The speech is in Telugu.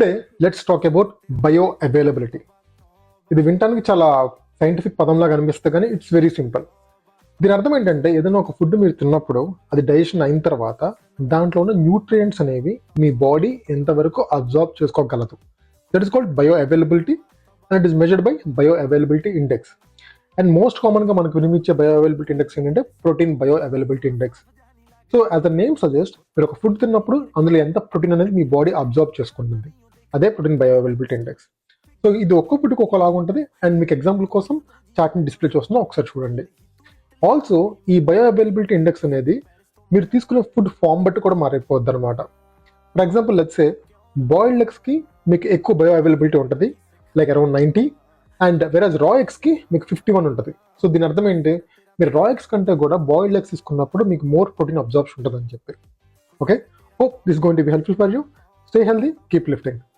Today let's talk about bio availability. ఇది వినటానికి చాలా సైంటిఫిక్ పదంలాగా అనిపిస్తే కానీ ఇట్స్ వెరీ సింపుల్. దీని అర్థం ఏంటంటే ఏదైనా ఒక ఫుడ్ మీరు తిన్నప్పుడు అది డైజెషన్ అయిన తర్వాత దాంట్లో ఉన్న న్యూట్రియంట్స్ అనేవి మీ బాడీ ఎంతవరకు అబ్జార్బ్ చేసుకోగలదు. That is called bioavailability and it is measured by bioavailability index. And most కామన్గా మనకు వినిపించే బయో అవైలబిలిటీ ఇండెక్స్ ఏంటంటే protein bioavailability index. So as the name suggest, మీరు ఒక ఫుడ్ తిన్నప్పుడు అందులో ఎంత ప్రోటీన్ అనేది మీ బాడీ అబ్జార్బ్ చేసుకుంటుంది, అదే protein bioavailability index. So ఇది ఒక్కో ఫుడ్కి ఒకలాగా ఉంటుంది. అండ్ మీకు ఎగ్జాంపుల్ కోసం చార్ట్ని డిస్ప్లే చేస్తున్నా, ఒకసారి చూడండి. ఆల్సో ఈ బయో అవైలబిలిటీ ఇండెక్స్ అనేది మీరు తీసుకునే ఫుడ్ ఫామ్ బట్టి కూడా మారిపోద్ది అనమాట. For example let's say boiled ఎగ్స్కి మీకు ఎక్కువ బయో అవైలబిలిటీ ఉంటుంది, like around 90, and average raw ఎగ్స్కి మీకు 51 ఉంటుంది. సో దీని అర్థం ఏంటి, మీరు రా ఎగ్స్ కంటే కూడా బాయిల్డ్ ఎగ్స్ తీసుకున్నప్పుడు మీకు మోర్ ప్రోటీన్ అబ్జార్బ్షన్ ఉంటుంది అని చెప్పి. Okay, hope this going to be helpful for you. Stay healthy, keep lifting.